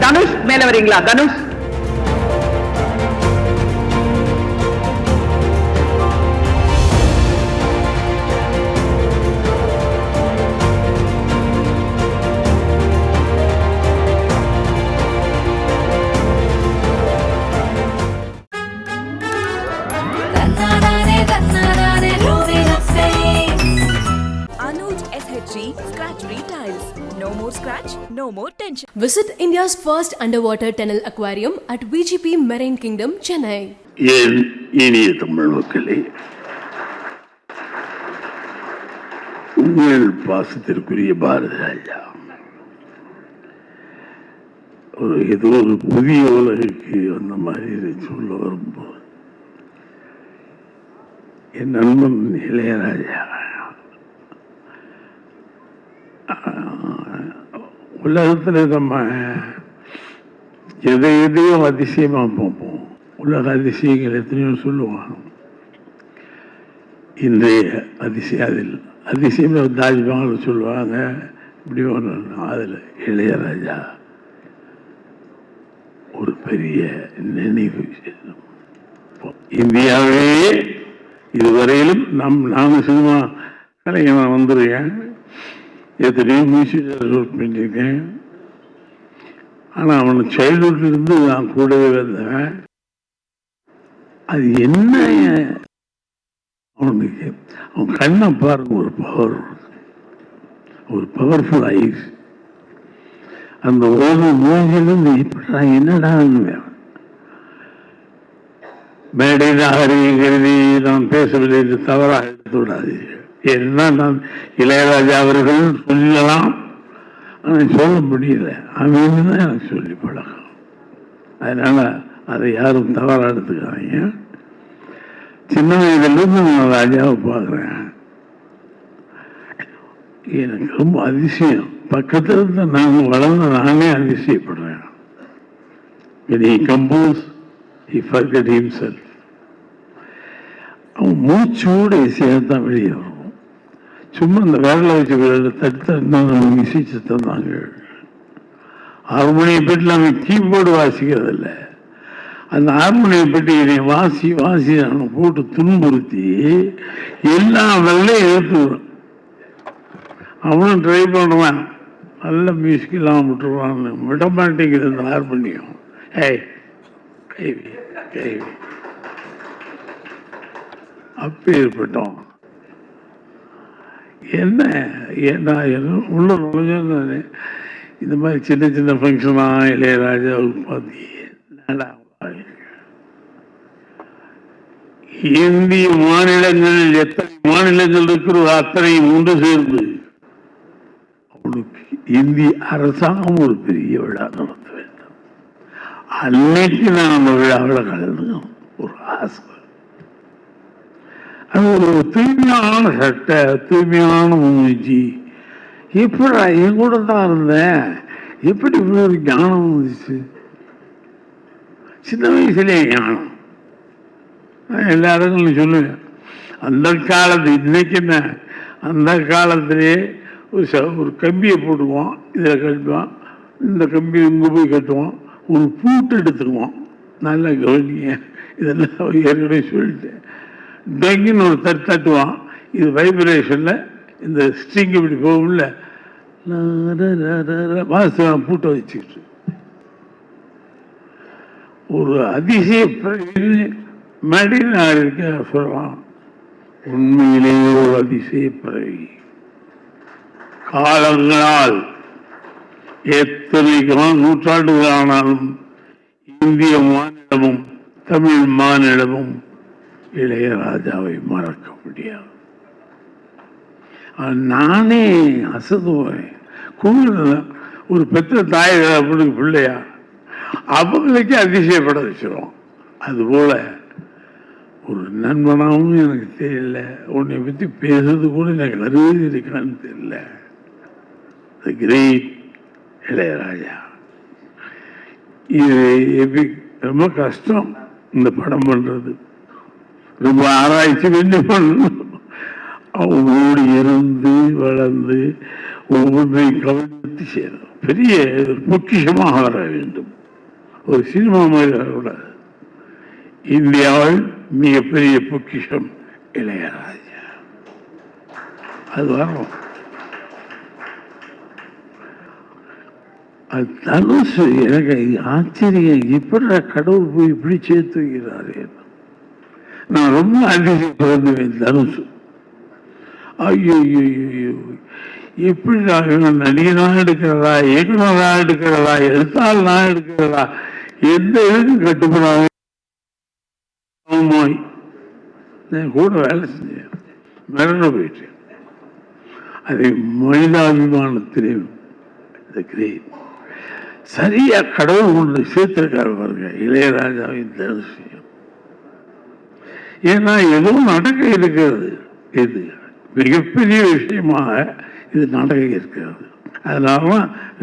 தனுஷ் மேல வரீங்களா? Dhanush Scratch-free tiles. No more scratch, no more tension. Visit India's first underwater tunnel aquarium at VGP Marine Kingdom, Chennai. என் இனிய தமிழ் மக்களே, உங்கள் பாசத்திற்குரிய பாரதி ராஜா ஏதோ ஒரு புதிய உலகுக்கு அந்த மாதிரி சொல்ல வரும்போது என் நண்பன் இளையராஜா உலகத்தில் நம்ம எதையும் அதிசயமாக பார்ப்போம். உலக அதிசயங்கள் எத்தனையோ சொல்லுவாங்க. இன்றைய அதில் அதிசயம் தாஜ்மஹால் சொல்லுவாங்க. இப்படி ஒன்று அதில் இளையராஜா ஒரு பெரிய நினைவு. இந்தியாவே இதுவரையிலும் நானும் சினிமா கலைஞர் வந்துருக்கேன், எத்தனையோ மியூசிக் ஒர்க் பண்ணியிருக்கேன். ஆனால் அவனை சைல்ட்ஹுட்லேருந்து நான் கூடவே வந்தேன். அது என்ன அவனுக்கு அவன் கண்ணை பாருங்க, ஒரு பவர்ஃபுல் ஐஸ். அந்த ஒரு மூஞ்சிலிருந்து இப்படி என்னடான்னு மேடை நாகரிகங்கிறது நான் பேசவில்லை என்று தவறாக எடுத்து விடாது. என்ன நான் இளையராஜா அவர்கள் சொல்லலாம், ஆனால் சொல்ல முடியல. அவன் தான் எனக்கு சொல்லி பழக்கம். அதனால் அதை யாரும் தவறாக எடுத்துக்கிறாங்க. சின்ன வயதிலிருந்து நான் ராஜாவை பார்க்குறேன். எனக்கு ரொம்ப அதிசயம். பக்கத்தில் இருந்து நாங்கள் வளர்ந்து நானே அதிசயப்படுறேன். When he composed, he forgot himself. அவன் மூச்சோடு இசையத்தான் வெளியே வரும். சும்மா இந்த வேலை வச்சு தட்டு இசைச்சு தந்தாங்க. ஹார்மோனிய பெட்டில் அவன் கீபோர்டு வாசிக்கிறதில்ல. அந்த ஹார்மோனிய பெட்டி என்னை வாசி அவனை போட்டு துன்புறுத்தி எல்லா வெள்ளையும் எடுத்து விடும். அவனும் ட்ரை பண்ணுவான், நல்ல மியூசிக் இல்லாமல் விட்டுருவான்னு. விட மாட்டேங்குது இந்த ஹார்மோனியம். கைவி அப்பேற்பட்டோம். என்ன உள்ள நுழைஞ்சோன்னு இந்த மாதிரி சின்ன சின்ன ஃபங்க்ஷனாக இளையராஜா பார்த்து இந்திய மாநிலங்களில் எத்தனை மாநிலங்கள் இருக்கிறதோ அத்தனை ஒன்று சேர்ந்து அவனுக்கு இந்திய அரசாங்கம் ஒரு பெரிய விழா நடத்த வேண்டும். அன்னைக்கு நான் அந்த விழாவில் கலந்துக்கணும் ஒரு ஆசை. அது ஒரு தூய்மையான சட்டை, தூய்மையான மூஞ்சி. எப்படி என் கூட தான் இருந்தேன், எப்படி இப்படி ஒரு ஞானம் வந்துச்சு? சின்ன வயசுலேயே ஞானம். எல்லா இடங்களும் சொல்லுவேன். அந்த காலத்து இன்னைக்கு என்ன, அந்த காலத்திலே ஒரு கம்பியை போட்டுக்குவோம், இதில் கட்டுவான், இந்த கம்பி இங்கே போய் கட்டுவோம், ஒரு பூட்டு எடுத்துக்குவோம். நல்லா கவனிங்க, இதெல்லாம் ஏற்கனவே சொல்லிட்டேன். டொங்கின்னு ஒரு தட்டுவான், இது வைப்ரேஷனில் இந்த ஸ்ட்ரிங் இப்படி போகும்ல, வாசம் பூட்டை வச்சுக்கிட்டு ஒரு அதிசய மேடையில் நான் இருக்க சொல்லலாம். உண்மையிலேயே ஒரு அதிசய பிறவி. காலங்களால் எத்தனை நூற்றாண்டுகள் ஆனாலும் இந்திய மாநிலமும் தமிழ் மாநிலமும் இளையராஜாவை மறக்க முடியாது. நானே அசதுவேன். கோவில் ஒரு பெற்ற தாய் அப்படின்னு பிள்ளையா அவங்களுக்கே அதிசயப்பட வச்சிருவோம். அதுபோல ஒரு நண்பனாகவும் எனக்கு தெரியல, உன்னை பற்றி பேசுறது கூட எனக்கு அருகதை இருக்கான்னு தெரியல. தி கிரேட் இளையராஜா. இது ரொம்ப கஷ்டம் இந்த படம் பண்றது, ரொம்ப ஆராய்ச்சி பண்ணி பண்ணணும். அவங்களோடு இருந்து வளர்ந்து ஒவ்வொன்றையும் கவனித்து செய்யணும். பெரிய பொக்கிஷமாக வர வேண்டும். ஒரு சினிமா மாதிரி வரக்கூடாது. இந்தியாவில் மிகப்பெரிய பொக்கிஷம் இளையராஜா. அது வரும். அது தனுசு எனக்கு ஆச்சரியம். இப்படி கடவுள் போய் இப்படி சேர்த்து வைக்கிறாரு. நான் ரொம்ப அதிசயப்படுவேன். தனுசு ஐயோ எப்படி நடிகனாக எடுக்கிறதா, இயக்குனராக எடுக்கிறதா, எழுத்தால் நான் எடுக்கிறதா, எந்த இதுக்கு கட்டுப்படாத கூட வேலை செஞ்சேன். மிரண்டு போயிட்டேன். அதை மனிதாபிமானத்திலே சரியா கடவுள் கொண்டு சேர்த்திருக்காரு பாருங்க இளையராஜாவின் தனுஷியம். ஏன்னா எதுவும் நடக்க இருக்கிறது. இது மிகப்பெரிய விஷயமாக இது நடக்க இருக்கிறது. அதனால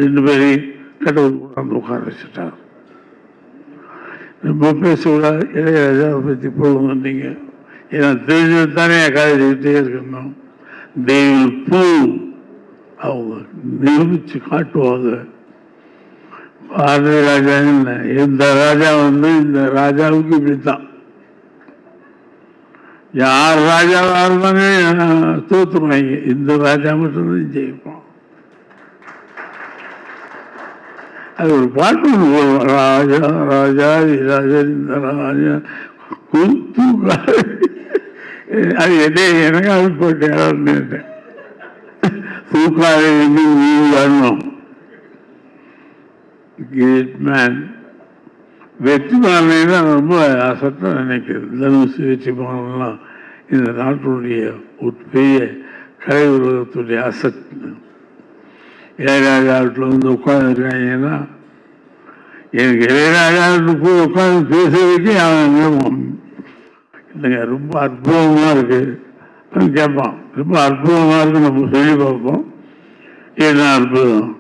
ரெண்டு பேரையும் கடவுள் கொண்டாந்து உட்கார வச்சுட்டார். ரொம்ப பேசக்கூடாது. இளையராஜாவை பற்றி போடுங்க நீங்க. ஏன்னா தெரிஞ்சது தானே கதைக்கிட்டே இருக்கணும். தெய்வம் பூ அவங்க நிரூபிச்சு காட்டுவாங்க. பாரதி ராஜா என்ன, இந்த ராஜா இந்த ராஜாவுக்கு இப்படித்தான். யார் ராஜாவாக இருந்தாங்க தோத்துருவாங்க. இந்த ராஜா மட்டும்தான் ஜெயிப்போம். அது ஒரு பாட்டு. ராஜா ராஜா ராஜா இந்த ராஜா தூக்காது. அது எனக்கு அது போட்டேன். தூக்காது வரணும். Great man. வெற்றிமாறனை தான் ரொம்ப அசட்டம் நினைக்கிறது. தனுசு வெற்றிமாறன்லாம் இந்த நாட்டுடைய ஒரு பெரிய கலை உலகத்துடைய அசட். இளையராஜா வீட்டில் வந்து உட்காந்துருக்காங்கன்னா எனக்கு இளையராஜா வீட்டுக்கு போய் உட்காந்து பேசுறதுக்கே அவன் இல்லைங்க ரொம்ப அற்புதமாக இருக்குது கேட்பான். ரொம்ப அற்புதமாக இருக்கு நம்ம சொல்லி பார்ப்போம். என்ன அற்புதம்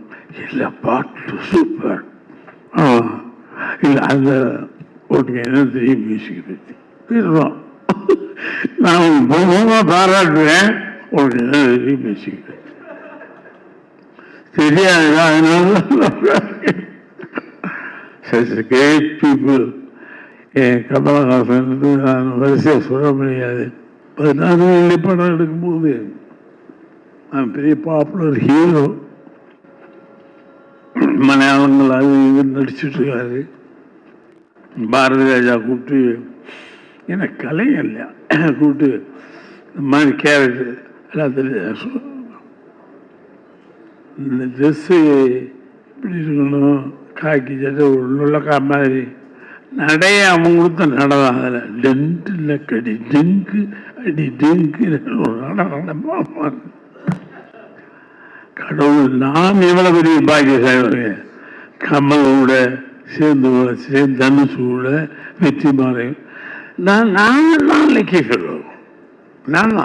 இல்லை, பாட்டு சூப்பர். இல்லை அந்த ஓட்டுங்க என்ன தெரியும் மியூசிக் பற்றி பேசுவோம். நான் போகமாக பாராட்டுவேன். உனக்கு என்ன தெரியும் மியூசிக் பற்றி தெரியாது. அதனால கிரேட் பீப்புள். கமலஹாசன் நான் வரிசையாக சொல்ல முடியாது. 16 வெள்ளி படம் எடுக்கும்போது நான் பெரிய பாப்புலர் ஹீரோ. மலையாளங்கள் அது இது நடிச்சுட்டு இருக்காரு. பாரதி ராஜா கூப்பிட்டு எனக்கு கலைஞர் இல்லையா கூப்பிட்டு இந்த மாதிரி கேரக்டர் எல்லாத்துலையும் இந்த ட்ரெஸ்ஸு இப்படி இருக்கணும், காக்கி சட்டை உள்ளக்கா மாதிரி நடைய அவங்க கொடுத்த நடனம். அதில் டென்ட்டு இல்லை கடி டெங்கு அடி டெங்கு நடனமா கடவுள். நான் எவ்வளோ பெரிய பாக்கியசாலி. கமலோட சேர்ந்து தனுஷோட வெற்றிமாறன் நாங்கள்லாம் இலக்கியக்கிறோம். நான்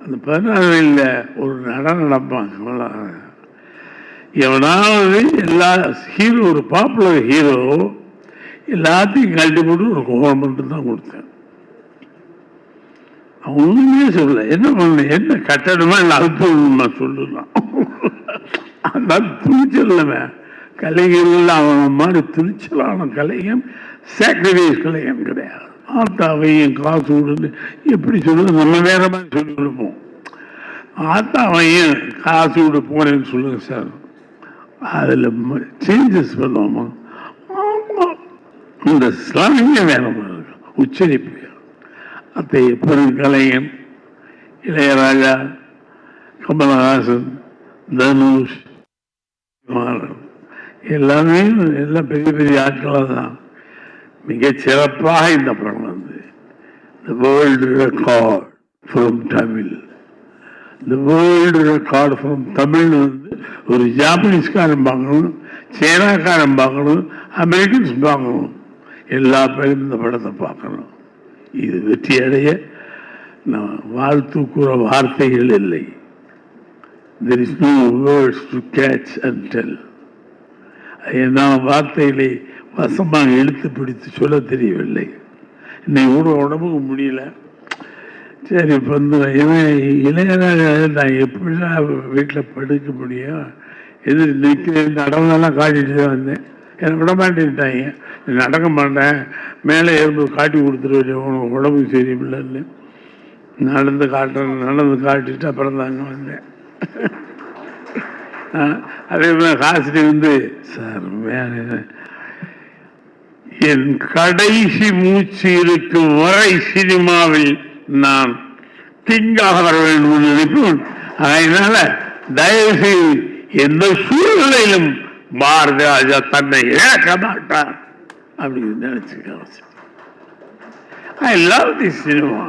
அந்த 16 ஒரு நடப்பாங்க. எவனாவது எல்லா ஹீரோ ஒரு பாப்புலர் ஹீரோ எல்லாத்தையும் கழட்டி போட்டு ஒரு கவர்மெண்ட் தான் கொடுத்தேன். அவன் ஒன்றுமே சொல்லல. என்ன பண்ண, என்ன கட்டடமா இல்லை அழுத்தமா சொல்லலாம். அந்த துணிச்சல் கலைஞர்கள் அவன் மாதிரி துணிச்சலான கலைஞன் சாக்ரிஃபைஸ் கலைஞன் கிடையாது. ஆத்தாவையும் காசு விடுன்னு எப்படி சொல்லுது, நம்ம வேற மாதிரி சொல்லி கொடுப்போம். ஆத்தாவையும் காசு விட போறேன்னு சொல்லுங்க சார், அதில் சேஞ்சஸ் பண்ணுவோமா? இந்த ஸ்லாமிங்க வேற உச்சரிப்பு. அத்தை பெருங்கலைஞன் இளையராஜா, கமலஹாசன், தனுஷ், எல்லாமே எல்லாம் பெரிய பெரிய ஆட்களாக தான். மிகச் சிறப்பாக இந்த படம் வந்து The World Record from Tamil. The World Record from Tamil வந்து ஒரு ஜாப்பனீஸ்காரன் பார்க்கணும், சைனாக்காரன் பார்க்கணும், அமெரிக்கன்ஸ் பார்க்கணும், எல்லா பேரும் இந்த படத்தை பார்க்கணும். இது வெற்றி அடைய நான் வாழ்த்து கூற வார்த்தைகள் இல்லை. There is no words to catch and tell. நான் வார்த்தைகளை வசமாக இழுத்து பிடித்து சொல்ல தெரியவில்லை. இன்னைக்கு கூட உடம்புக்கு முடியல. சரி இப்போ வந்து இளையராஜா நான் எப்படிதான் வீட்டில் படுக்க முடியும்? இது நிற்கிறேன் நடந்தெல்லாம் காட்டிட்டு தான் வந்தேன். என்னை விட மாட்டேன்ட்டாங்க. நடக்க மாட்டேன், மேலே ஏறும்போது காட்டி கொடுத்துருவேன், உனக்கு உடம்பு சரியில்லைன்னு. நடந்து காட்டிட்டு அப்புறம் தாங்க வந்தேன். அதே மாதிரி ஹாஸ்டல் வந்து சார் என் கடைசி மூச்சு இருக்கும் வரை சினிமாவில் நான் கிங்காக வர வேண்டும் நினைப்பேன். அதனால தயவுசெய்து எந்த சூழ்நிலையிலும் பாரதி ராஜா தன்னை இழக்க மாட்டார் அப்படின்னு நினைச்சுக்க. I love the cinema.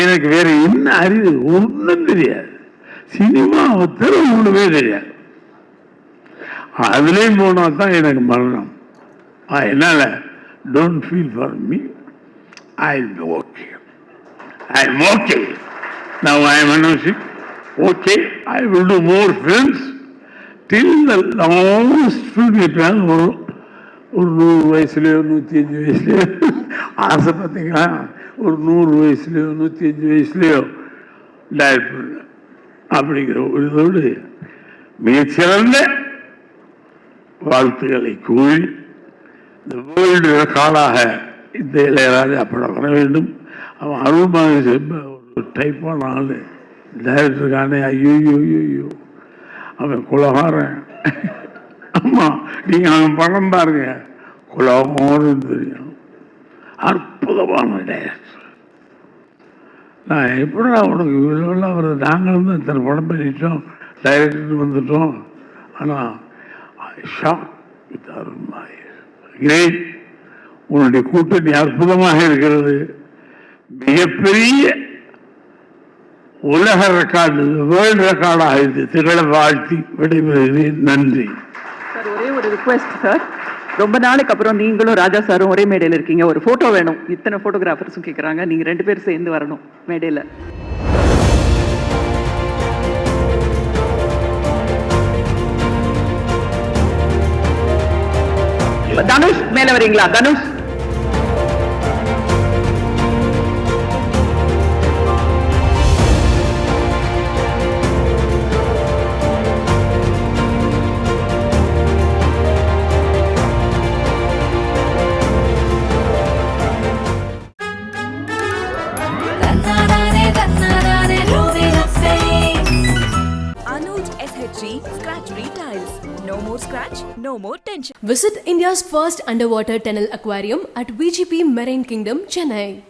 எனக்கு வேற என்ன அறிவு ஒன்றும் தெரியாது. சினிமாவை திறன் ஒன்றுமே தெரியாது. அதுலேயும் போனா தான் எனக்கு மரணம். அதனால don't feel for me. I am okay. I am okay. Now I am announcing, okay, I will do more films till the last film. ஒரு 100 வயசுலையோ 105 வயசுலையோ ஆசை பார்த்தீங்களா, ஒரு 100 வயசுலையோ 105 வயசுலையோ டைரக்ட் பண்ண அப்படிங்கிற ஒரு இதோடு மிகச்சிறந்த வாழ்த்துக்களை கூறி இந்த வேர்ல்டு ரெக்கார்டாக இந்த இளையராஜா படம் வர வேண்டும். அவன் அருள்மாரி ஒரு டைப்பான ஆள் டைரக்டருக்கானே. ஐயோ அவன் குலகாரன். அம்மா நீங்கள் அவன் படம் பாருங்க, குலகாரன் தெரியும். அற்புதமான டைரக்டர். நான் எப்படா உனக்கு இவ்வளோலாம் வருது, நாங்களும் தான் இத்தனை படம் பண்ணிட்டோம், டைரக்டர் வந்துட்டோம். ஆனால் ஷாக் வித் அருள்மாரி. கிரேட். உன்னுடைய கூட்டணி அற்புதமாக இருக்கிறது. மிகப்பெரிய உலக ரெக்கார்டு, வேர்ல்டு ரெக்கார்டாக இது திகழ வாழ்த்தி விடைபெறுகிறேன். நன்றி சார். ஒரே ஒரு ரிக்வெஸ்ட் சார், ரொம்ப நாளைக்கு அப்புறம் நீங்களும் ராஜா சாரும் ஒரே மேடையில் இருக்கீங்க, ஒரு போட்டோ வேணும். இத்தனை போட்டோகிராஃபர்ஸும் கேட்குறாங்க, நீங்க 2 பேரும் சேர்ந்து வரணும் மேடையில். தனுஷ் மேல வரீங்களா? Dhanush Anuj SHG Scratch Retiles. No more scratch, no more tension. Visit India's first underwater tunnel aquarium at VGP Marine Kingdom, Chennai.